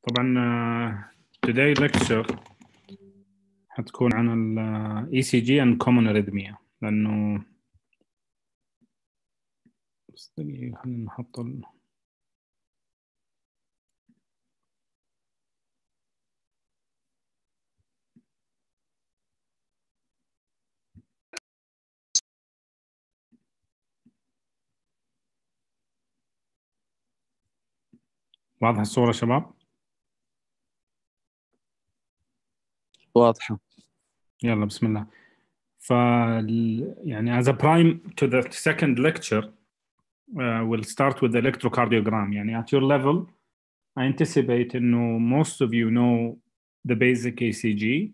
طبعا today lecture هتكون عن ال ECG and common arrhythmia لأنه بس دقيقة خلينا نحط واضحة الصورة شباب؟ واضحة. يلا بسم الله. يعني as a prime to the second lecture we'll start with the electrocardiogram. يعني at your level I anticipate إنه most of you know the basic ECG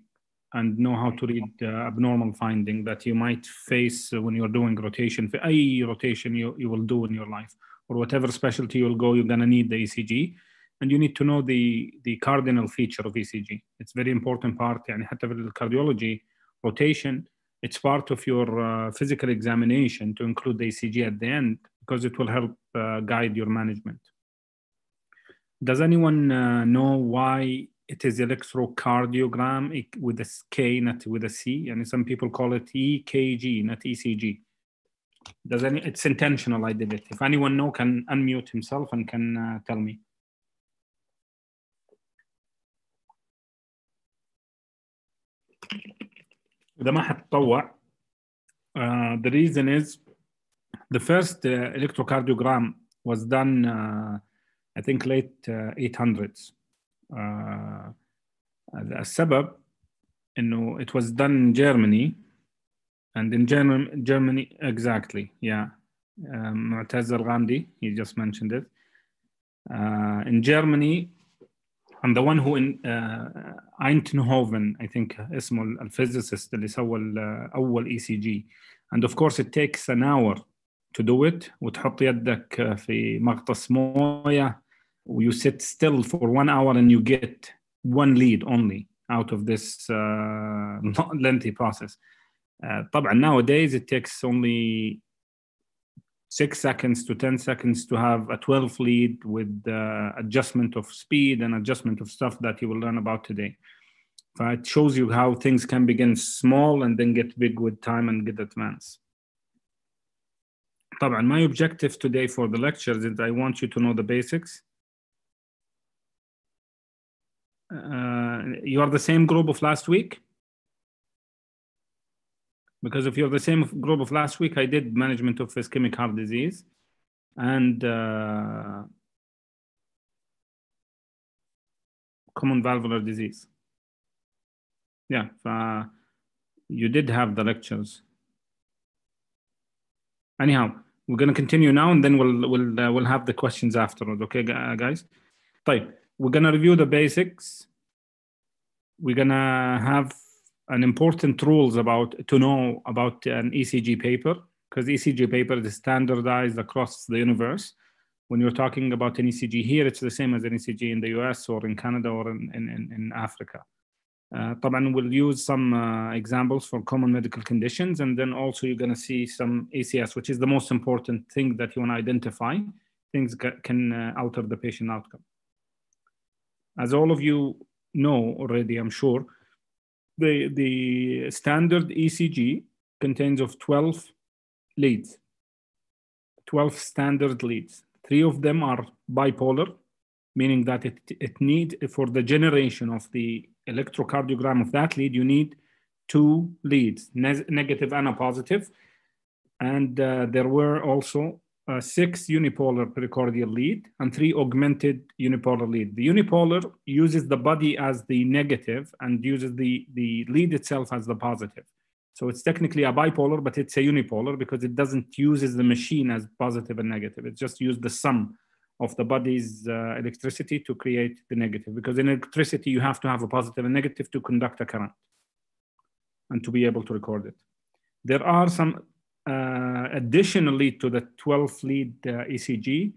and know how to read abnormal finding that you might face when you're doing rotation. في أي rotation you will do in your life or whatever specialty you'll go, you're gonna need the ECG and you need to know the cardinal feature of ECG. It's very important part. يعني حتى في الكارديولوجي rotation it's part of your physical examination to include the ECG at the end because it will help guide your management. Does anyone know why it is electrocardiogram with a K, not with a C? And some people call it EKG, not ECG. It's intentional, I did it. If anyone know, can unmute himself and can tell me. إذا ما حتطوع, the reason is the first electrocardiogram was done I think late 800s. السبب إنه it was done in Germany and in Germany exactly, yeah. معتز الغامدي, he just mentioned it. In Germany, I'm the one who in Einthoven, I think اسمه الphysicist اللي سوى أول ECG. And of course it takes an hour to do it. وتحط يدك في مغطس موية you sit still for 1 hour and you get one lead only out of this lengthy process. طبعا nowadays it takes only 6 seconds to 10 seconds to have a 12 lead with adjustment of speed and adjustment of stuff that you will learn about today. It shows you how things can begin small and then get big with time and get advanced. طبعا my objective today for the lectures is I want you to know the basics. You are the same group of last week? Because if you're the same group of last week, I did management of ischemic heart disease and common valvular disease. Yeah, you did have the lectures. Anyhow, we're going to continue now and then we'll have the questions afterwards. Okay, guys? طيب, we're going to review the basics. We're going to have an important rules to know about an ECG paper, because ECG paper is standardized across the universe. When you're talking about an ECG here, it's the same as an ECG in the US or in Canada or in Africa. طبعا we'll use some examples for common medical conditions, and then also you're going to see some ACS, which is the most important thing that you want to identify. Things can alter the patient outcome. As all of you know already, I'm sure, the standard ECG contains of 12 leads, 12 standard leads. 3 of them are bipolar, meaning that it needs, for the generation of the electrocardiogram of that lead, you need 2 leads, negative and a positive. And there were also 6 unipolar pericardial lead and 3 augmented unipolar lead. The unipolar uses the body as the negative and uses the lead itself as the positive. So it's technically a bipolar, but it's a unipolar because it doesn't use the machine as positive and negative. It just uses the sum of the body's electricity to create the negative. Because in electricity, you have to have a positive and negative to conduct a current and to be able to record it. There are some additional lead to the 12 lead ECG.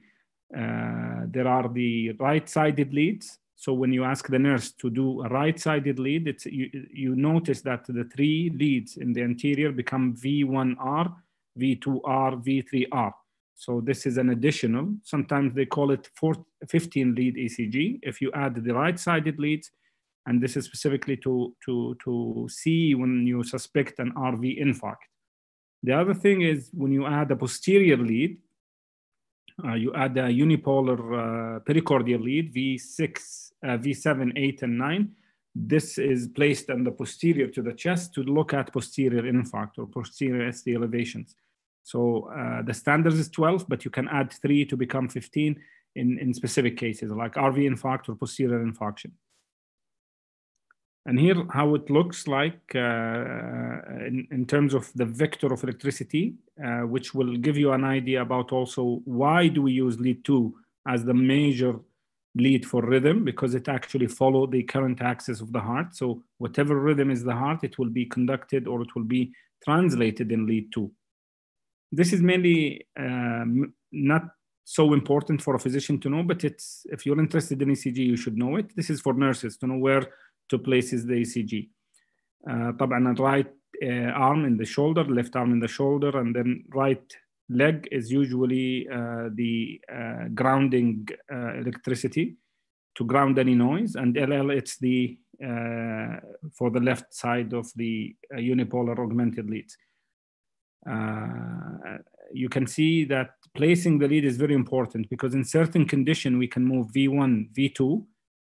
There are the right-sided leads. So when you ask the nurse to do a right-sided lead, you notice that the 3 leads in the anterior become V1R, V2R, V3R. So this is an additional, sometimes they call it 15 lead ECG. If you add the right-sided leads, and this is specifically to see when you suspect an RV infarct. The other thing is when you add a posterior lead, you add a unipolar pericardial lead, V6, V7, 8, and 9. This is placed on the posterior to the chest to look at posterior infarct or posterior ST elevations. So the standard is 12, but you can add 3 to become 15 in specific cases like RV infarct or posterior infarction. And here how it looks like in terms of the vector of electricity, which will give you an idea about also why do we use lead 2 as the major lead for rhythm, because it actually follows the current axis of the heart. So whatever rhythm is the heart, it will be conducted or it will be translated in lead 2. This is mainly not so important for a physician to know, but it's, if you're interested in ECG, you should know it. This is for nurses to know where to place the ECG. طبعا right arm in the shoulder, left arm in the shoulder, and then right leg is usually the grounding electricity to ground any noise, and LL it's the for the left side of the unipolar augmented leads. You can see that placing the lead is very important because in certain condition we can move V1, V2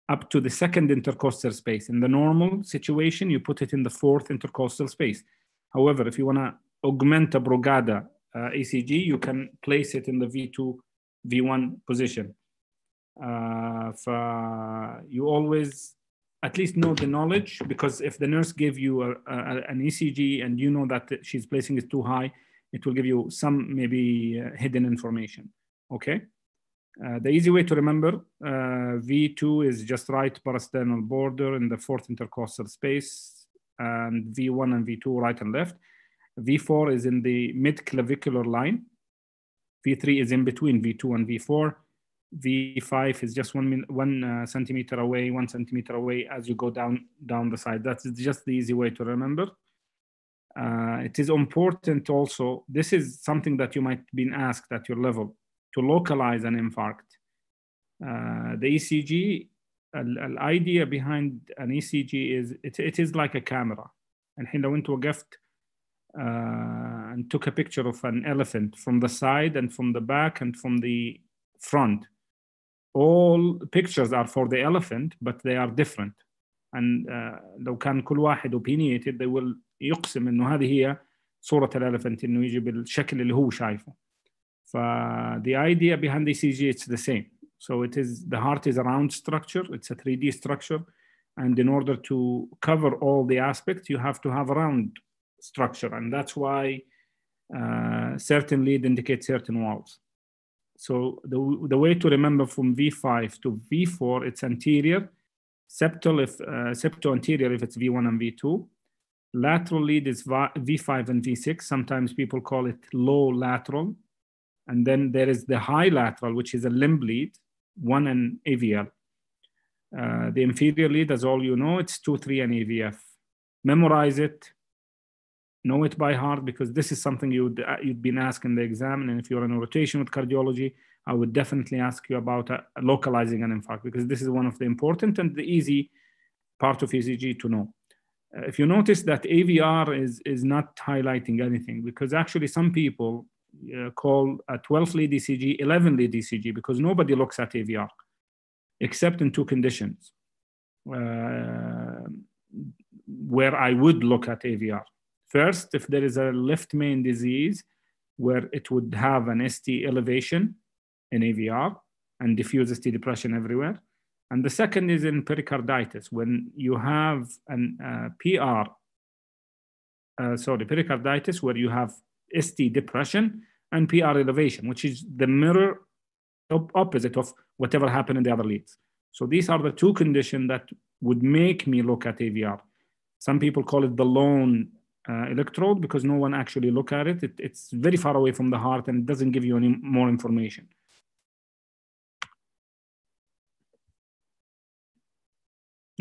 up to the second intercostal space. In the normal situation, you put it in the fourth intercostal space. However, if you want to augment a Brugada ECG, you can place it in the V2, V1 position. You always at least know the knowledge, because if the nurse gave you an ECG and you know that she's placing it too high, it will give you some maybe hidden information, okay? The easy way to remember, V2 is just right parasternal border in the fourth intercostal space, and V1 and V2 right and left. V4 is in the mid-clavicular line. V3 is in between V2 and V4. V5 is just 1 centimeter away, 1 centimeter away as you go down the side. That's just the easy way to remember. It is important also, this is something that you might be asked at your level, to localize an infarct. The ECG, the idea behind an ECG is, it is like a camera. And لو أنت وقفت and took a picture of an elephant from the side and from the back and from the front, all pictures are for the elephant, but they are different. And لو كان كل واحد opinionated, they will يقسم إنه هذه هي صورة الelephant، إنه يجي بالشكل اللي هو شايفه. The idea behind the ECG, it's the same. So it is, the heart is a round structure, it's a 3D structure, and in order to cover all the aspects, you have to have a round structure, and that's why certain lead indicate certain walls. So the way to remember from V5 to V4, it's anterior, septal if septo-anterior if it's V1 and V2. Lateral lead is V5 and V6. Sometimes people call it low lateral. And then there is the high lateral, which is a limb lead, 1 and AVL. The inferior lead, as all you know, it's 2, 3, and AVF. Memorize it, know it by heart, because this is something you'd been asked in the exam. And if you're in a rotation with cardiology, I would definitely ask you about localizing an infarct, because this is one of the important and the easy part of ECG to know. If you notice that AVR is not highlighting anything, because actually some people call a 12 lead ECG 11 lead ECG, because nobody looks at AVR except in 2 conditions where I would look at AVR. First, if there is a left main disease where it would have an ST elevation in AVR and diffuse ST depression everywhere. And the second is in pericarditis, when you have an pericarditis where you have ST depression and PR elevation, which is the mirror opposite of whatever happened in the other leads. So these are the 2 conditions that would make me look at AVR. Some people call it the lone electrode because no one actually look at it. It's very far away from the heart and it doesn't give you any more information.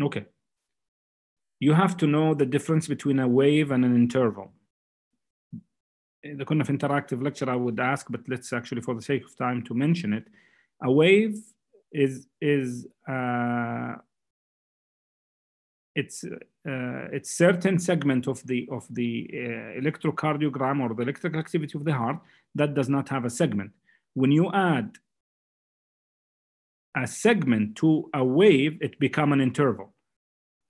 Okay. You have to know the difference between a wave and an interval. إذا كنا في interactive lecture I would ask, but let's actually for the sake of time to mention it. A wave is it's certain segment of the electrocardiogram or the electrical activity of the heart that does not have a segment. When you add a segment to a wave, it becomes an interval.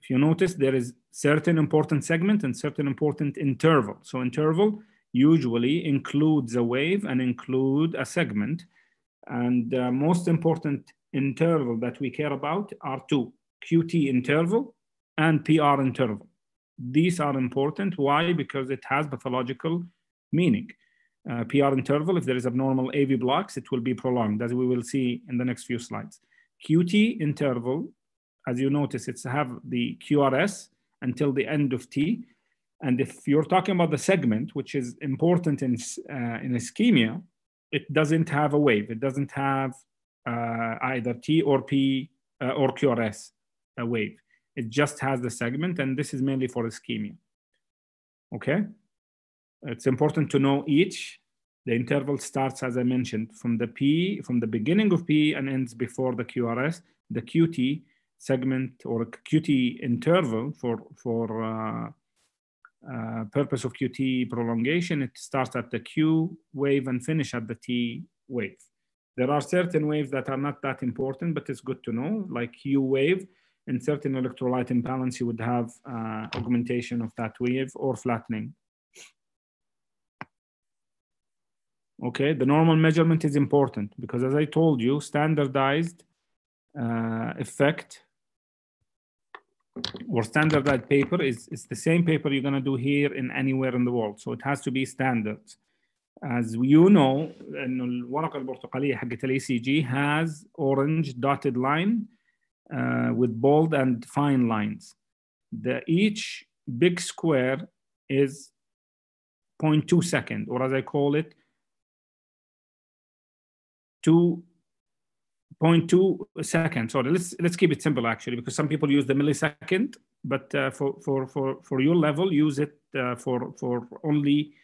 If you notice, there is certain important segment and certain important interval. So interval usually includes a wave and include a segment. And the most important interval that we care about are two: QT interval and PR interval. These are important. Why? Because it has pathological meaning. PR interval, if there is abnormal AV blocks, it will be prolonged, as we will see in the next few slides. QT interval, as you notice, it's have the QRS until the end of T. And if you're talking about the segment, which is important in ischemia, it doesn't have a wave. It doesn't have either T or P or QRS, a wave. It just has the segment, and this is mainly for ischemia. Okay? It's important to know each. The interval starts, as I mentioned, from the beginning of P and ends before the QRS. The QT segment or QT interval for purpose of QT prolongation, it starts at the Q wave and finish at the T wave. There are certain waves that are not that important, but it's good to know, like U wave. In certain electrolyte imbalance, you would have augmentation of that wave or flattening. Okay, the normal measurement is important because, as I told you, standardized effect or standardized paper is the same paper you're going to do here in anywhere in the world. So it has to be standards. As you know, إنه الورقة البرتقالية حقت ال ECG has orange dotted line with bold and fine lines. Each big square is 0.2 second, or as I call it, 2.2 seconds. Sorry, let's keep it simple actually, because some people use the millisecond, but for your level, use it for only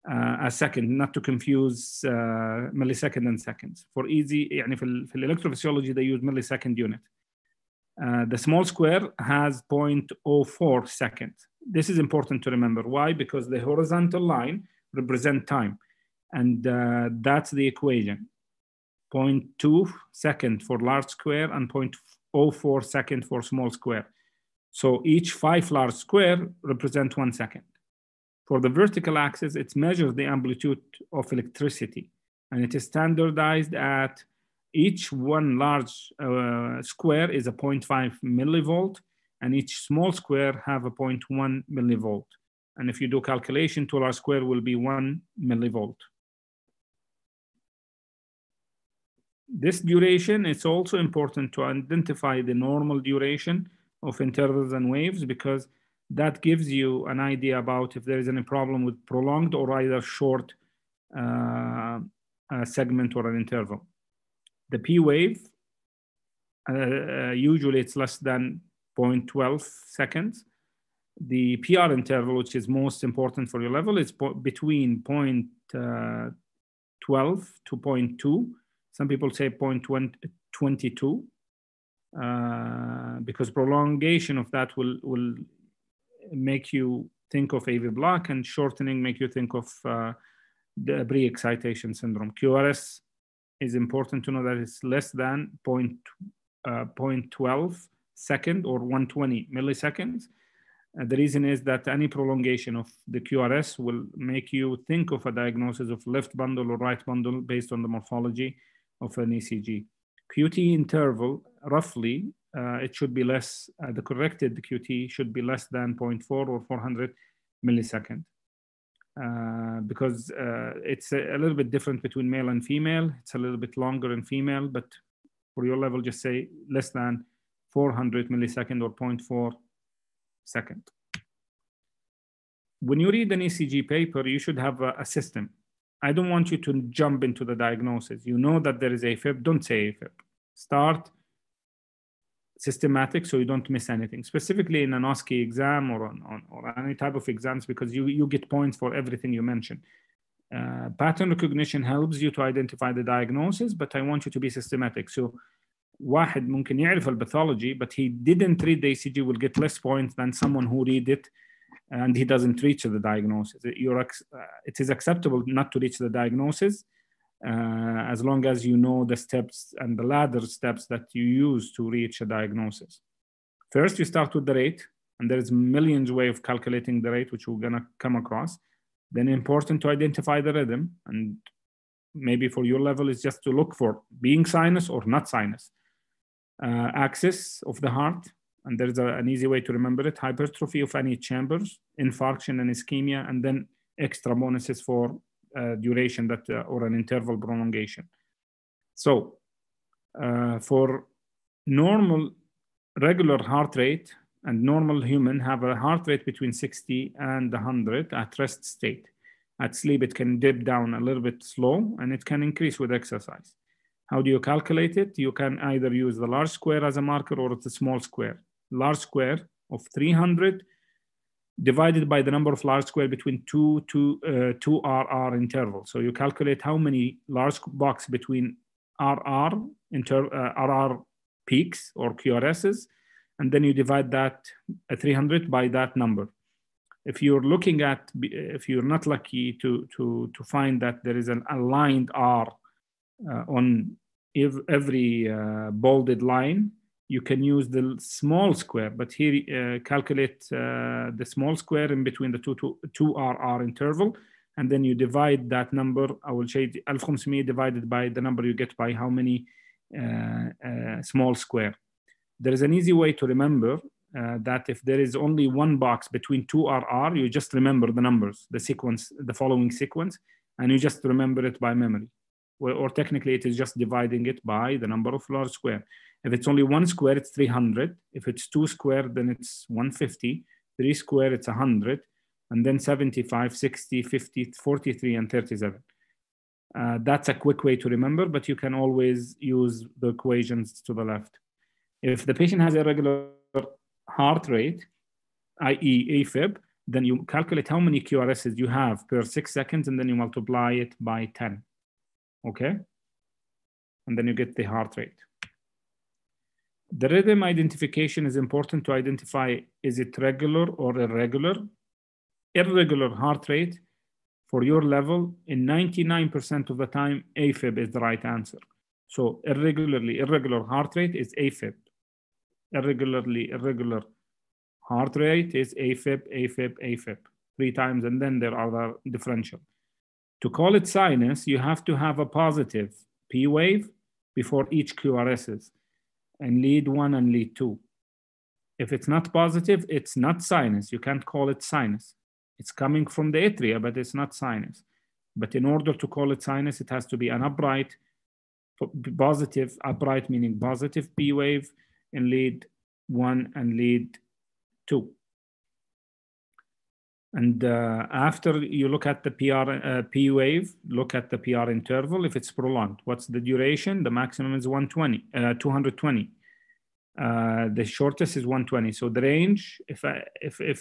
a second, not to confuse millisecond and seconds. For easy, يعني في electrophysiology they use millisecond unit. The small square has 0.04 seconds. This is important to remember. Why? Because the horizontal line represents time, and that's the equation. 0.2 second for large square and 0.04 second for small square. So each 5 large square represent 1 second. For the vertical axis, it's measured the amplitude of electricity, and it is standardized at each one large square is a 0.5 millivolt, and each small square have a 0.1 millivolt. And if you do calculation, 2 large square will be 1 millivolt. This duration, it's also important to identify the normal duration of intervals and waves, because that gives you an idea about if there is any problem with prolonged or either short segment or an interval. The P wave, usually it's less than 0.12 seconds. The PR interval, which is most important for your level, is between 0.12 to 0.2. Some people say 0.22, because prolongation of that will make you think of AV block, and shortening make you think of the pre-excitation syndrome. QRS is important to know that it's less than 0.12 second or 120 milliseconds. The reason is that any prolongation of the QRS will make you think of a diagnosis of left bundle or right bundle based on the morphology of an ECG. QT interval, roughly, it should be less, the corrected QT should be less than 0.4 or 400 millisecond. Because it's a little bit different between male and female. It's a little bit longer in female, but for your level, just say less than 400 millisecond or 0.4 second. When you read an ECG paper, you should have a system. I don't want you to jump into the diagnosis. You know that there is AFib, don't say AFib. Start systematic so you don't miss anything, specifically in an OSCE exam or any type of exams, because you get points for everything you mentioned. Pattern recognition helps you to identify the diagnosis, but I want you to be systematic. So واحد ممكن يعرف الباthology, but he didn't read the ECG will get less points than someone who read it and he doesn't reach the diagnosis. It is acceptable not to reach the diagnosis as long as you know the steps and the ladder steps that you use to reach a diagnosis. First, you start with the rate, and there's millions of ways of calculating the rate, which we're gonna come across. Then important to identify the rhythm, and maybe for your level is just to look for being sinus or not sinus. Axis of the heart, and there's an easy way to remember it: hypertrophy of any chambers, infarction and ischemia, and then extra bonuses for duration that or an interval prolongation. So for normal regular heart rate, and normal human have a heart rate between 60 and 100 at rest state. At sleep, it can dip down a little bit slow, and it can increase with exercise. How do you calculate it? You can either use the large square as a marker or the small square. Large square of 300 divided by the number of large square between two RR intervals. So you calculate how many large box between RR peaks or QRSs, and then you divide that 300 by that number. If you're looking at, if you're not lucky to find that there is an aligned R on every bolded line, you can use the small square, but here calculate the small square in between the two RR interval, and then you divide that number. I will show you 1500 divided by the number you get by how many small square. There is an easy way to remember that if there is only one box between two RR, you just remember the numbers, the sequence, the following sequence, and you just remember it by memory. Or technically, it is just dividing it by the number of large square. If it's only one square, it's 300. If it's two square, then it's 150. Three square, it's 100. And then 75, 60, 50, 43, and 37. That's a quick way to remember, but you can always use the equations to the left. If the patient has irregular heart rate, i.e. AFib, then you calculate how many QRSs you have per 6 seconds, and then you multiply it by 10. Okay? And then you get the heart rate. The rhythm identification is important to identify, is it regular or irregular? Irregular heart rate for your level, in 99% of the time, AFib is the right answer. So irregular heart rate is AFib. Irregular heart rate is AFib, 3 times, and then there are the differential. To call it sinus, you have to have a positive P wave before each QRSs, and lead 1 and lead 2. If it's not positive, it's not sinus. You can't call it sinus. It's coming from the atria, but it's not sinus. But in order to call it sinus, it has to be an upright, positive, upright meaning positive P wave in lead 1 and lead 2. And after you look at the P wave, look at the PR interval. If it's prolonged, what's the duration? The maximum is 220. The shortest is 120. So the range, if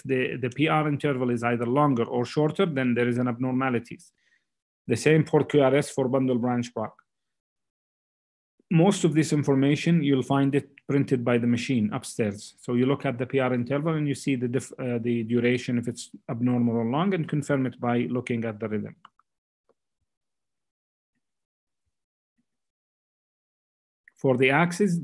the PR interval is either longer or shorter, then there is an abnormalities. The same for QRS for bundle branch block. Most of this information, you'll find it printed by the machine upstairs. So you look at the PR interval and you see the duration, if it's abnormal or long, and confirm it by looking at the rhythm. For the axis,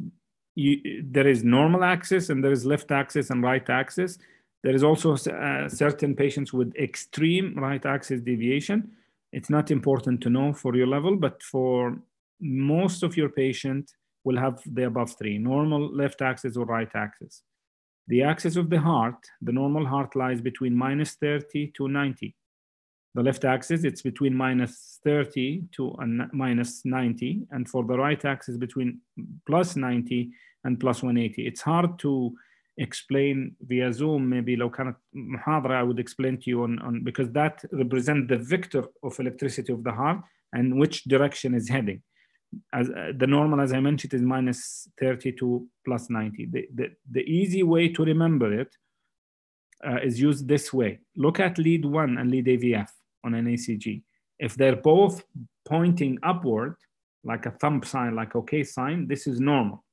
there is normal axis and there is left axis and right axis. There is also certain patients with extreme right axis deviation. It's not important to know for your level, but for most of your patients will have the above 3, normal left axis or right axis. The axis of the heart, the normal heart lies between -30 to 90. The left axis, it's between -30 to -90. And for the right axis, between +90 and +180. It's hard to explain via Zoom. Maybe لو كانت محاضرة, I would explain to you on because that represents the vector of electricity of the heart and which direction is heading. As the normal, as I mentioned, is -30 to +90. The easy way to remember it is used this way. Look at lead 1 and lead AVF on an ECG. If they're both pointing upward, like a thumb sign, like OK sign, this is normal.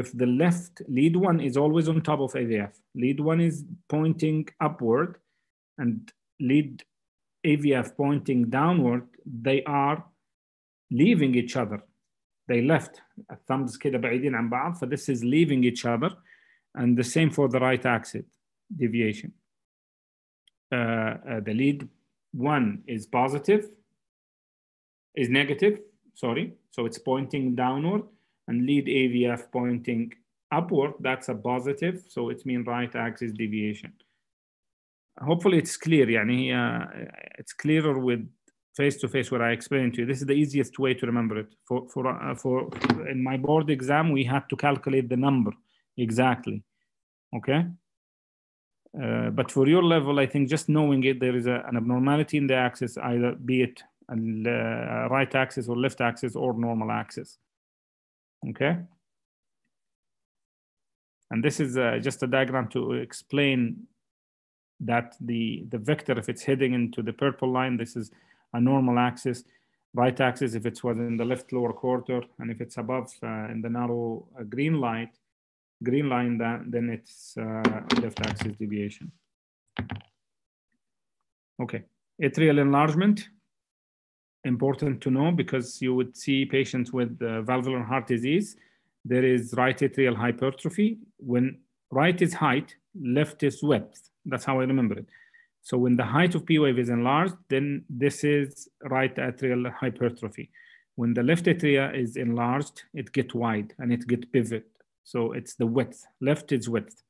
If the left lead one is always on top of AVF, lead one is pointing upward, and lead AVF pointing downward, they are leaving each other. They left. Thumbs كده بعيدين عن بعض, so this is leaving each other. And the same for the right axis deviation. The lead one is negative, sorry. So it's pointing downward, and lead AVF pointing upward, that's a positive. So it means right axis deviation. Hopefully it's clear. يعني it's clearer with face-to-face what I explained to you. This is the easiest way to remember it. For in my board exam, we had to calculate the number exactly. Okay. But for your level, I think just knowing it, there is an abnormality in the axis, either be it a right axis or left axis or normal axis. Okay. And this is just a diagram to explain that the vector, if it's heading into the purple line, this is a normal axis. Right axis, if it was in the left lower quarter, and if it's above in the narrow green line, then it's left axis deviation. Okay, atrial enlargement, important to know, because you would see patients with valvular heart disease. There is right atrial hypertrophy. When right is height, left is width. That's how I remember it. So when the height of P wave is enlarged, then this is right atrial hypertrophy. When the left atria is enlarged, it gets wide and it gets pivot. So it's the width. Left is width.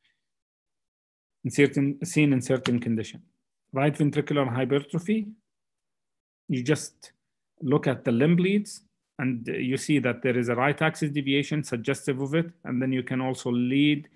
Seen in certain condition. Right ventricular hypertrophy, you just look at the limb leads and you see that there is a right axis deviation suggestive of it. And then you can also lead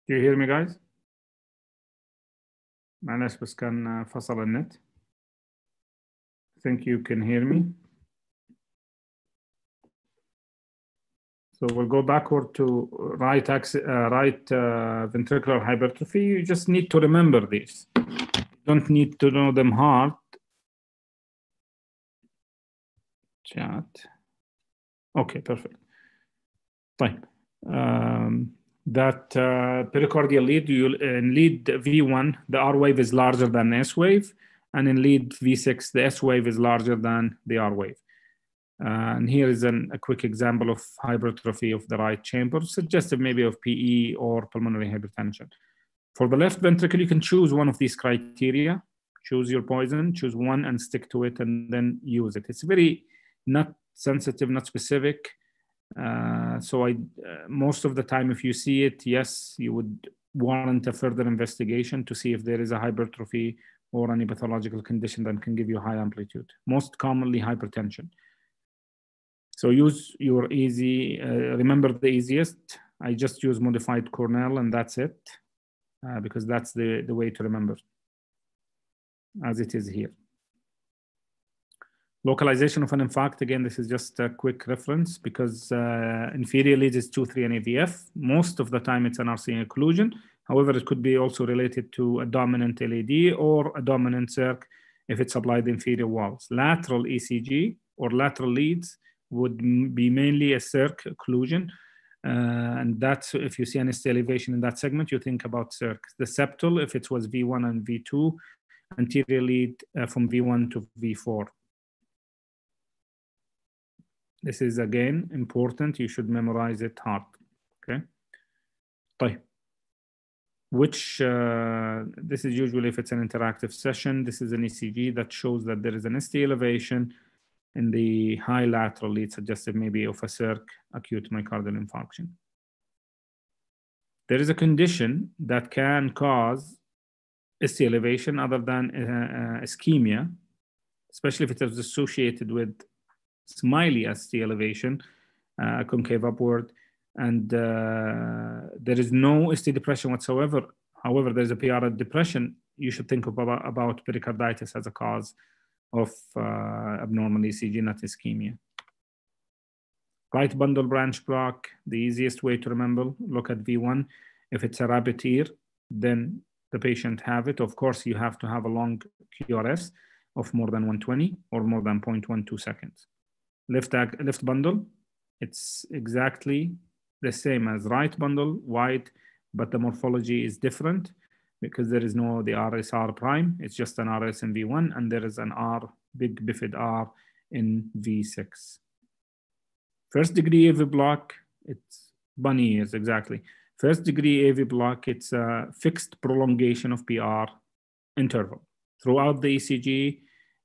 Do you hear me, guys? معلش بس كان فصل النت. Think you can hear me. So we'll go backward to right ventricular hypertrophy. You just need to remember these. You don't need to know them hard. Chat. Okay, perfect. طيب. That pericardial lead, in lead V1, the R wave is larger than the S wave, and in lead V6, the S wave is larger than the R wave. And here is a quick example of hypertrophy of the right chamber, suggestive maybe of PE or pulmonary hypertension. For the left ventricle, you can choose one of these criteria. Choose your poison, choose one and stick to it, and then use it. It's very not sensitive, not specific. So most of the time, if you see it, yes, you would warrant a further investigation to see if there is a hypertrophy or any pathological condition that can give you high amplitude. Most commonly hypertension. So use your easy, remember the easiest. I just use modified Cornell and that's it, because that's the way to remember as it is here. Localization of an infarct, again, this is just a quick reference because inferior leads is 2-3 and AVF. Most of the time it's an RCA occlusion. However, it could be also related to a dominant LAD or a dominant circ if it's applied inferior walls. Lateral ECG or lateral leads would be mainly a circ occlusion. And that's, if you see any elevation in that segment, you think about circ. The septal, if it was V1 and V2, anterior lead from V1 to V4. This is again important. You should memorize it hard. Okay. طيب. This is usually if it's an interactive session. This is an ECG that shows that there is an ST elevation in the high lateral lead, suggestive maybe of a circ acute myocardial infarction. There is a condition that can cause ST elevation other than ischemia, especially if it is associated with smiley ST elevation, concave upward, and there is no ST depression whatsoever. However, there's a PR depression. You should think about pericarditis as a cause of abnormal ECG, not ischemia. Right bundle branch block, the easiest way to remember, look at V1. If it's a rabbit ear, then the patient have it. Of course, you have to have a long QRS of more than 120 or more than 0.12 seconds. Left bundle, it's exactly the same as right bundle, wide, but the morphology is different because there is no the RSR prime. It's just an RS in V1, and there is an R, big bifid R in V6. First degree AV block, it's bunny ears, exactly. First degree AV block, it's a fixed prolongation of PR interval. Throughout the ECG,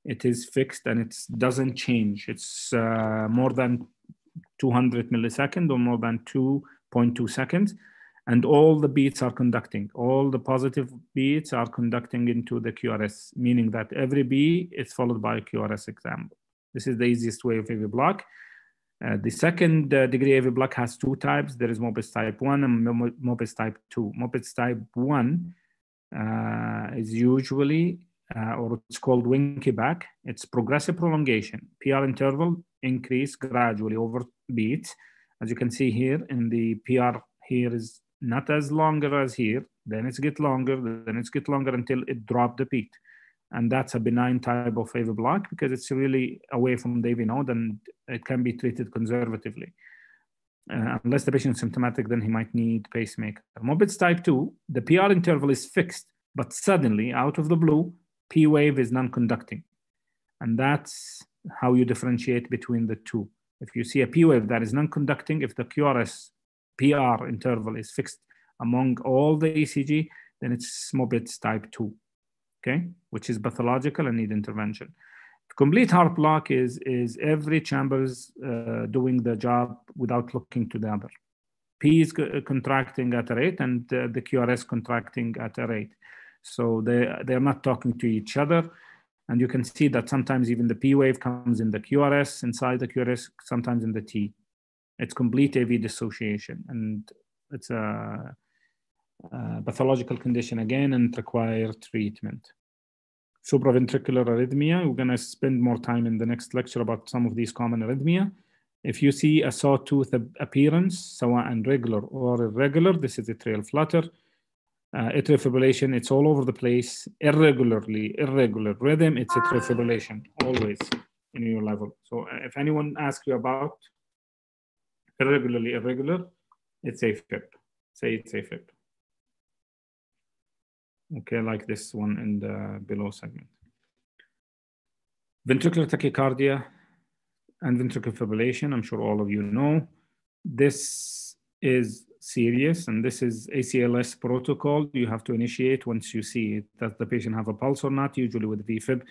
it is fixed and it doesn't change. It's more than 200 milliseconds or more than 2.2 seconds. And all the beats are conducting. All the positive beats are conducting into the QRS, meaning that every B is followed by a QRS example. This is the easiest way of AV block. The second degree AV block has two types. There is Mopitz type 1 and Mopitz type 2. Mopitz type 1 is usually, or it's called winky back. It's progressive prolongation. PR interval increase gradually over beats. As you can see here, in the PR here is not as longer as here. Then it's get longer. Then it's get longer until it dropped the beat. And that's a benign type of AV block because it's really away from the AV node and it can be treated conservatively. Unless the patient is symptomatic, then he might need pacemaker. Mopitz type 2, the PR interval is fixed, but suddenly, out of the blue, P wave is non-conducting. And that's how you differentiate between the two. If you see a P wave that is non-conducting, if the QRS PR interval is fixed among all the ECG, then it's Mopitz type 2, okay, which is pathological and need intervention. Complete heart block is every chamber is doing the job without looking to the other. P is contracting at a rate and the QRS contracting at a rate. So they're not talking to each other. And you can see that sometimes even the P wave comes in the QRS, inside the QRS, sometimes in the T. It's complete AV dissociation. And it's a pathological condition again and require treatment. Supraventricular arrhythmia, we're going to spend more time in the next lecture about some of these common arrhythmia. If you see a sawtooth appearance, سواء regular or irregular, this is atrial flutter. Atrial fibrillation, it's all over the place. Irregular rhythm, it's atrial fibrillation, always in your level. So if anyone asks you about irregular, it's AFib. Say it's AFib. Okay, like this one in the below segment. Ventricular tachycardia and ventricular fibrillation, I'm sure all of you know. This is serious, and this is ACLS protocol. You have to initiate once you see that the patient have a pulse or not. Usually with VFib,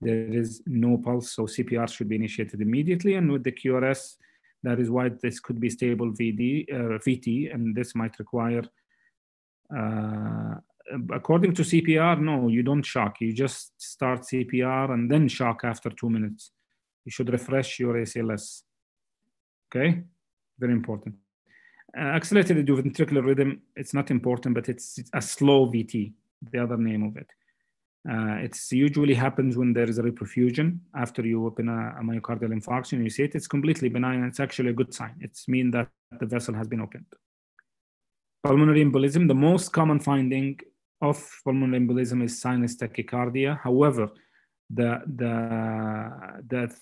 there is no pulse, so CPR should be initiated immediately. And with the QRS, that is why this could be stable VT, and this might require according to CPR, no, you don't shock. You just start CPR and then shock after 2 minutes. You should refresh your ACLS. Okay, very important. Accelerated ventricular rhythm, it's not important, but it's a slow VT, the other name of it. It's usually happens when there is a reperfusion after you open a myocardial infarction. You see it, it's completely benign, and it's actually a good sign. It's mean that the vessel has been opened. Pulmonary embolism, the most common finding of pulmonary embolism is sinus tachycardia. However, the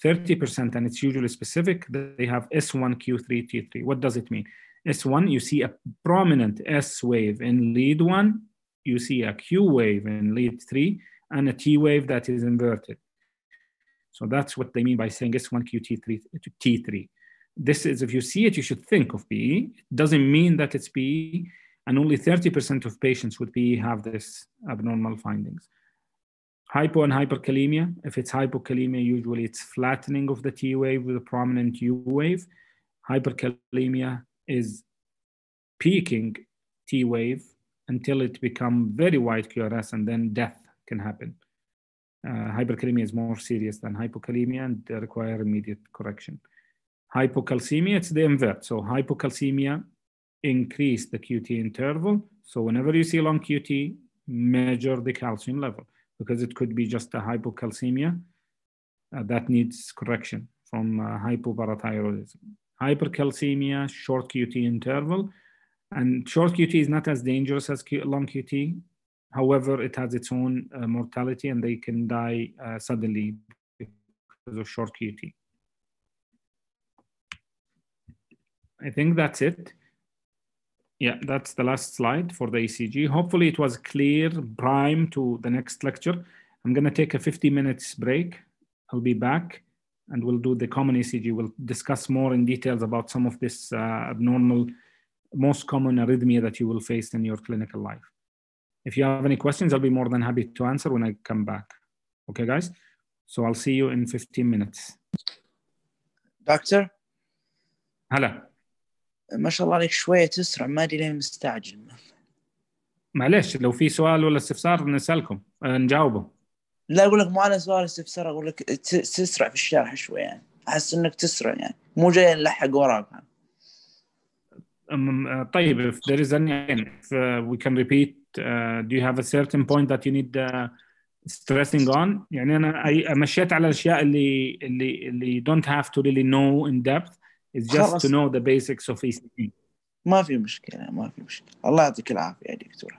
30%, and it's usually specific, they have S1, Q3, T3. What does it mean? S1, you see a prominent S wave in lead 1, you see a Q wave in lead 3, and a T wave that is inverted. So that's what they mean by saying S1QT3 to T3. This is, if you see it, you should think of PE. It doesn't mean that it's PE, and only 30% of patients with PE have this abnormal findings. Hypo and hyperkalemia. If it's hypokalemia, usually it's flattening of the T wave with a prominent U wave. Hyperkalemia is peaking T wave until it becomes very wide QRS, and then death can happen. Hyperkalemia is more serious than hypokalemia and require immediate correction. Hypocalcemia, it's the invert. So hypocalcemia increase the QT interval. So whenever you see long QT, measure the calcium level, because it could be just a hypocalcemia that needs correction from hypoparathyroidism. Hypercalcemia, short QT interval, and short QT is not as dangerous as long QT. However, it has its own mortality, and they can die suddenly because of short QT. I think that's it. Yeah, that's the last slide for the ECG. Hopefully it was clear, prime to the next lecture. I'm going to take a 50 minutes break. I'll be back and we'll do the common ECG. We'll discuss more in details about some of this abnormal, most common arrhythmia that you will face in your clinical life. If you have any questions, I'll be more than happy to answer when I come back. Okay, guys? So I'll see you in 15 minutes. دكتور هلا. ما شاء الله عليك شوية تسرع، ما أدري ليه مستعجل. معلش لو في سؤال ولا استفسار نسألكم نجاوبه. لا أقول لك مو على سؤال استفسار، أقول لك تسرع في الشرح شوي يعني. أحس إنك تسرع يعني، مو جاي نلحق وراك. طيب, if there is any, we can repeat. Do you have a certain point that you need stressing on? يعني أنا مشيت على الأشياء اللي don't have to really know in depth. It's just to know the basics of ECG. ما في مشكلة، ما في مشكلة. الله يعطيك العافية يا دكتور.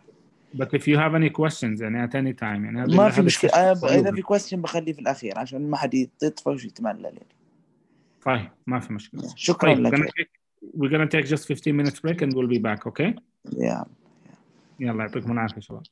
But if you have any questions يعني at any time يعني ما في مشكلة. إذا في question بخليه في الأخير عشان ما حد يطفش ويتملل يعني. طيب ما في مشكلة. شكرا لك. We're gonna take just 15 minutes break and we'll be back, okay? Yeah. يلا يعطيكم العافية شباب.